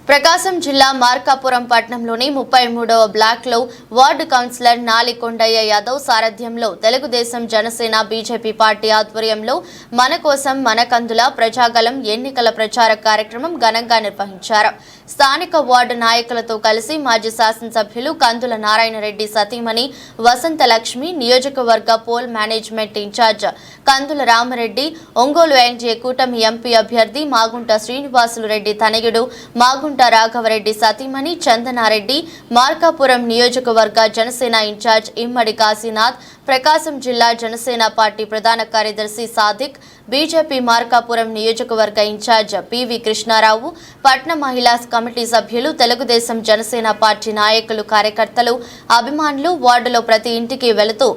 ప్రకాశం జిల్లా మార్కాపురం పట్టణంలోని 33వ బ్లాక్లో వార్డు కౌన్సిలర్ నాలికొండయ్య యాదవ్ సారథ్యంలో తెలుగుదేశం జనసేన బీజేపీ పార్టీ ఆధ్వర్యంలో మన కోసం మన కందుల ప్రజాగలం ఎన్నికల ప్రచార కార్యక్రమం ఘనంగా నిర్వహించారు. స్థానిక వార్డు నాయకులతో కలిసి మాజీ శాసనసభ్యులు కందుల నారాయణరెడ్డి సతీమణి వసంతలక్ష్మి, నియోజకవర్గ పోల్ మేనేజ్మెంట్ ఇన్ఛార్జ్ కందుల రామరెడ్డి, ఒంగోలు ఎన్డీఏ కూటమి ఎంపీ అభ్యర్థి మాగుంట శ్రీనివాసులు రెడ్డి తనయుడు మాగుంట రాఘవరెడ్డి సతీమణి చందనారెడ్డి, మార్కాపురం నియోజకవర్గ జనసేన ఇన్ఛార్జ్ ఇమ్మడి కాశీనాథ్, ప్రకాశం జిల్లా జనసేన పార్టీ ప్రధాన కార్యదర్శి సాదిక్, బీజేపీ మార్కాపురం నియోజకవర్గ ఇన్ఛార్జ్ పివి కృష్ణారావు, పట్న మహిళా కమిటీ సభ్యులు, తెలుగుదేశం జనసేన పార్టీ నాయకులు, కార్యకర్తలు, అభిమానులు వార్డులో ప్రతి ఇంటికి వెళుతూ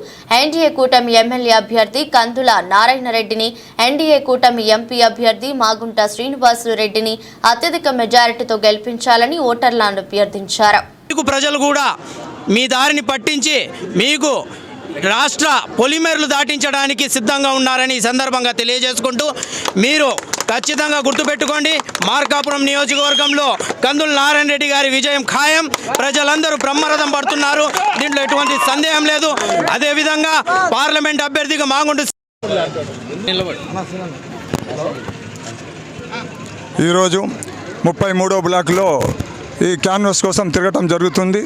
ఎన్డీఏ కూటమి ఎమ్మెల్యే అభ్యర్థి కందుల నారాయణరెడ్డిని, ఎన్డీఏ కూటమి ఎంపీ అభ్యర్థి మాగుంట శ్రీనివాసులు రెడ్డిని అత్యధిక మెజారిటీతో గెలిపించాలని ఓటర్లను అభ్యర్థించారు. ప్రజలు కూడా మీ దారిని పట్టించి మీకు రాష్ట్ర పొలిమేరలు దాటించడానికి సిద్ధంగా ఉన్నారని ఈ సందర్భంగా తెలియజేసుకుంటూ, మీరు ఖచ్చితంగా గుర్తుపెట్టుకోండి, మార్కాపురం నియోజకవర్గంలో కందుల నారాయణ రెడ్డి గారి విజయం ఖాయం. ప్రజలందరూ బ్రహ్మరథం పడుతున్నారు, దీంట్లో ఎటువంటి సందేహం లేదు. అదేవిధంగా పార్లమెంట్ అభ్యర్థిగా మాగుంట ఈరోజు 33వ బ్లాక్లో ఈ క్యాన్వాస్ కోసం తిరగటం జరుగుతుంది.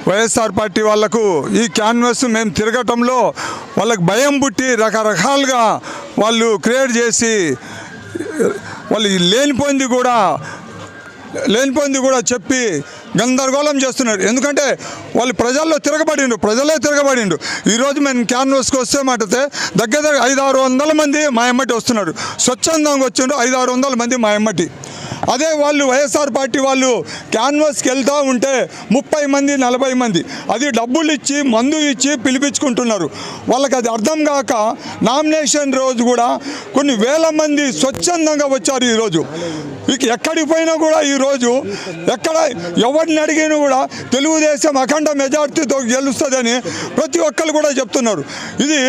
వైఎస్ఆర్ పార్టీ వాళ్లకు ఈ క్యాన్వాస్ మేము తిరగటంలో వాళ్ళకి భయం పుట్టి రకరకాలుగా వాళ్ళు క్రియేట్ చేసి వాళ్ళు లేనిపోయింది కూడా చెప్పి గందరగోళం చేస్తున్నారు. ఎందుకంటే వాళ్ళు ప్రజల్లో ప్రజలే తిరగబడిండు. ఈరోజు మేము క్యాన్వాస్కి వస్తే మాటితే దగ్గర 500-600 మంది మా ఎమ్మటి వస్తున్నారు. స్వచ్ఛందంగా వచ్చిండ్రు 500-600 మంది మా ఎమ్మటి. అదే వాళ్ళు వైఎస్ఆర్ పార్టీ వాళ్ళు క్యాన్వాస్కి వెళ్తూ ఉంటే 30 మంది 40 మంది అది డబ్బులు ఇచ్చి మందు ఇచ్చి పిలిపించుకుంటున్నారు. వాళ్ళకి అది అర్థం కాక నామినేషన్ రోజు కూడా కొన్ని వేల మంది స్వచ్ఛందంగా వచ్చారు. ఈరోజు ఎక్కడికి పోయినా కూడా ఈరోజు ఎక్కడ ఎవరిని అడిగినా కూడా తెలుగుదేశం అఖండ మెజార్టీతో గెలుస్తుందని ప్రతి ఒక్కరు కూడా చెప్తున్నారు. ఇది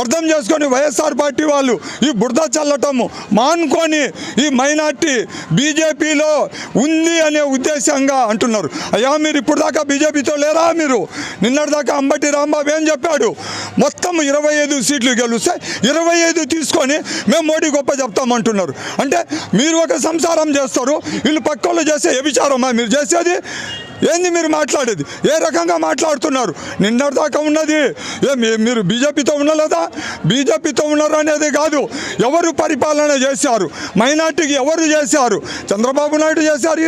అర్థం చేసుకొని వైఎస్ఆర్ పార్టీ వాళ్ళు ఈ బురద చల్లటము మానుకొని ఈ మైనార్టీ బీజేపీలో ఉంది అనే ఉద్దేశంగా అంటున్నారు. అయ్యా, మీరు ఇప్పుడు దాకా బీజేపీతో లేరా? మీరు నిన్నటిదాకా అంబటి రాంబాబు ఏం చెప్పాడు? మొత్తం 25 సీట్లు గెలుస్తే 25 తీసుకొని మేము మోడీ గొప్ప చెప్తామంటున్నారు. అంటే మీరు ఒక సంసారం చేస్తారు, వీళ్ళు పక్కోళ్ళు చేసే వ్యభిచారమా మీరు చేసేది? ఏంది మీరు మాట్లాడేది? ఏ రకంగా మాట్లాడుతున్నారు? నిన్నటిదాకా ఉన్నది మీరు బీజేపీతో ఉండలేదా? బీజేపీతో ఉన్నారు అనేది కాదు, ఎవరు పరిపాలన చేశారు, మైనార్టీకి ఎవరు చేశారు? చంద్రబాబు నాయుడు చేశారు.